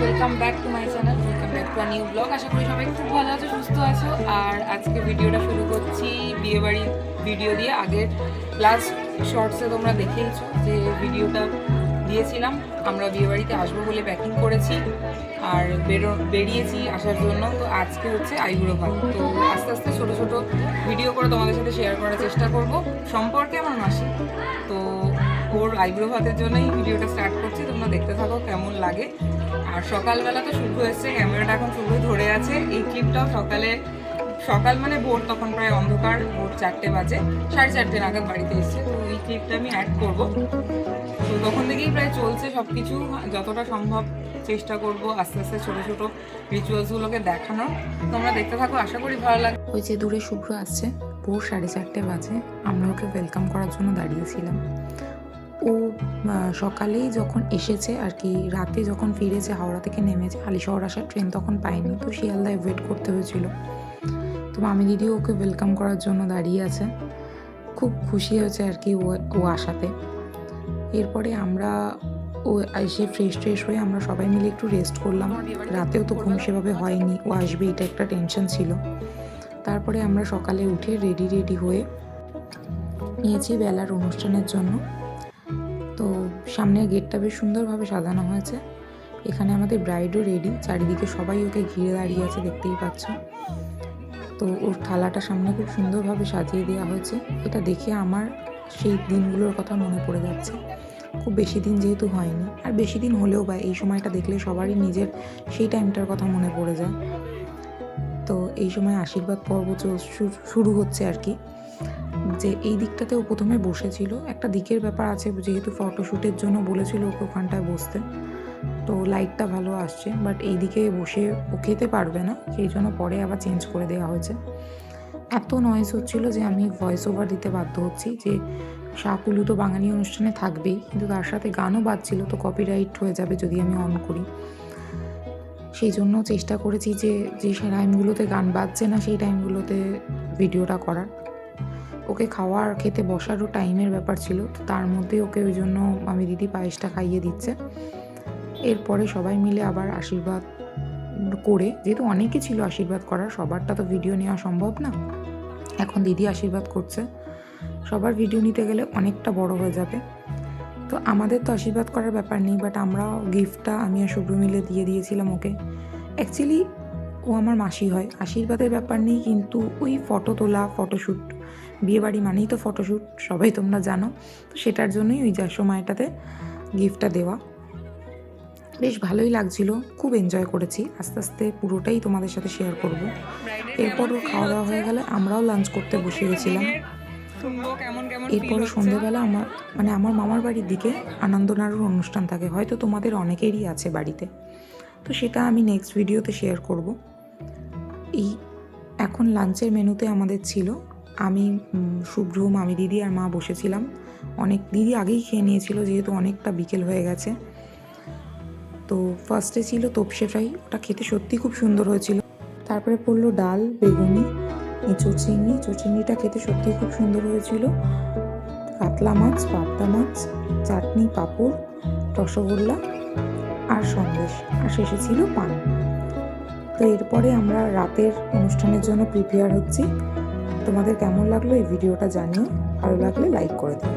Welcome back to my channel, welcome back to a new blog. আশা করি সবাই খুব ভালো আছো, সুস্থ আছো। আর আজকে ভিডিওটা শুরু করছি বিয়েবাড়ির ভিডিও দিয়ে। আগের লাস্ট শর্টসে তোমরা দেখেইছো যে ভিডিওটা দিয়েছিলাম। আমরা বিয়েবাড়িতে আসবো বলে প্যাকিং করেছি আর বেরিয়েছি আসার জন্য। তো আজকে হচ্ছে আইবুড়ো ভাত। তো আস্তে আস্তে ছোটো ছোটো ভিডিও করে তোমাদের সাথে শেয়ার করার চেষ্টা করব সম্পর্কে আমার মাসি। তো ওর আইব্রো ভাতের জন্যই ভিডিওটা স্টার্ট করছি, তোমরা দেখতে থাকো কেমন লাগে। আর সকালবেলা তো শুরু হয়েছে, ক্যামেরাটা এখন শুরু ধরে আছে। এই ক্লিপটাও সকাল মানে ভোর, তখন প্রায় অন্ধকার, ভোর 4টে বাজে, 4:30 নাগাদ বাড়িতে এসছে। তো এই ক্লিপটা আমি অ্যাড করব। তো তখন থেকেই প্রায় চলছে সব কিছু, যতটা সম্ভব চেষ্টা করব আস্তে আস্তে ছোটো ছোটো রিচুয়ালসগুলোকে দেখানোর। তোমরা দেখতে থাকো, আশা করি ভালো লাগে। ওই যে দূরে শুভ্র আসছে, ভোর 4:30 বাজে। আমরা ওকে ওয়েলকাম করার জন্য দাঁড়িয়েছিলাম। ও সকালেই যখন এসেছে আর কি, রাতে যখন ফিরেছে, হাওড়া থেকে নেমেছে, হালিশহর আসার ট্রেন তখন পাইনি, তো শিয়ালদায় ওয়েট করতে হয়েছিল। তো মামি দিদিও ওকে ওয়েলকাম করার জন্য দাঁড়িয়ে আছে, খুব খুশি হয়েছে আর কি ও আসাতে। এরপরে আমরা এসে ফ্রেশ হয়ে আমরা সবাই মিলে একটু রেস্ট করলাম। রাতেও তো ঘুম সেভাবে হয়নি, ও আসবে এটা একটা টেনশন ছিল। তারপরে আমরা সকালে উঠে রেডি হয়ে নিয়েছি বেলার অনুষ্ঠানের জন্য। তো সামনের গেটটা বেশ সুন্দরভাবে সাজানো হয়েছে। এখানে আমাদের ব্রাইডও রেডি, চারিদিকে সবাই ওকে ঘিরে দাঁড়িয়ে আছে, দেখতেই পাচ্ছ। তো ওর থালাটা সামনে খুব সুন্দরভাবে সাজিয়ে দেওয়া হয়েছে। এটা দেখে আমার সেই দিনগুলোর কথা মনে পড়ে যাচ্ছে। খুব বেশি দিন যেহেতু হয়নি, আর বেশি দিন হলেও বা এই সময়টা দেখলে সবারই নিজের সেই টাইমটার কথা মনে পড়ে যায়। তো এই সময় আশীর্বাদ পর্ব শুরু হচ্ছে আর কি। যে এই দিকটাতেও প্রথমে বসেছিল, একটা দিকের ব্যাপার আছে, যেহেতু ফটোশ্যুটের জন্য বলেছিল ওকে ওখানটায় বসতে। তো লাইটটা ভালো আসছে, বাট এই দিকে বসে ও খেতে পারবে না, সেই জন্য পরে আবার চেঞ্জ করে দেওয়া হয়েছে। এত নয়েজ হচ্ছিল যে আমি ভয়েস ওভার দিতে বাধ্য হচ্ছি, যে শাকুলু তো বাঙালি অনুষ্ঠানে থাকবেই, কিন্তু তার সাথে গানও বাজছিল, তো কপিরাইট হয়ে যাবে যদি আমি অন করি। সেই জন্য চেষ্টা করেছি যে টাইমগুলোতে গান বাজছে না সেই টাইমগুলোতে ভিডিওটা করার। ওকে খেতে বসারও টাইমের ব্যাপার ছিল, তো তার মধ্যে ওকে ওই জন্য আমি দিদি পায়েসটা খাইয়ে দিচ্ছে। এরপরে সবাই মিলে আবার আশীর্বাদ করে, যেহেতু অনেকে ছিল আশীর্বাদ করার, সবারটা তো ভিডিও নেওয়া সম্ভব না। এখন দিদি আশীর্বাদ করছে, সবার ভিডিও নিতে গেলে অনেকটা বড় হয়ে যাবে। তো আমাদের তো আশীর্বাদ করার ব্যাপার নেই, বাট আমরাও গিফটটা আমি আর শুভ্র মিলে দিয়ে দিয়েছিলাম ওকে। অ্যাকচুয়ালি ও আমার মাসি হয়, আশীর্বাদের ব্যাপার নেই, কিন্তু ওই ফটো তোলা, ফটোশ্যুট, বিয়েবাড়ি মানেই তো ফটোশ্যুট, সবাই তোমরা জানো। তো সেটার জন্যই ওই যার সময়টাতে গিফটটা দেওয়া। বেশ ভালোই লাগছিল, খুব এনজয় করেছি। আস্তে আস্তে পুরোটাই তোমাদের সাথে শেয়ার করব। এরপরও খাওয়া দাওয়া হয়ে গেলে আমরাও লাঞ্চ করতে বসে গেছিলাম। এরপরে সন্ধেবেলা আমার মামার বাড়ির দিকে আনন্দনাড়ুর অনুষ্ঠান থাকে, হয়তো তোমাদের অনেকেরই আছে বাড়িতে, তো সেটা আমি নেক্সট ভিডিওতে শেয়ার করব। এই এখন লাঞ্চের মেনুতে আমাদের ছিল, আমি, শুভ্র, মামি দিদি আর মা বসেছিলাম। অনেক দিদি আগেই খেয়ে নিয়েছিল, যেহেতু অনেকটা বিকেল হয়ে গেছে। তো ফার্স্টে ছিল তোপসে ফ্রাই, ওটা খেতে সত্যি খুব সুন্দর হয়েছিল। তারপরে পড়লো ডাল, বেগুনি, এঁচোড় চিংড়িটা খেতে সত্যিই খুব সুন্দর হয়েছিল। কাতলা মাছ, পাবদা মাছ, চাটনি, পাঁপড়, রসগোল্লা আর সন্দেশ, আর শেষে ছিল পান। তো এরপরে আমরা রাতের অনুষ্ঠানের জন্য প্রিপেয়ার হচ্ছি। তোমাদের কেমন লাগলো এই ভিডিওটা জানিও, ভালো লাগলে লাইক করে দিও।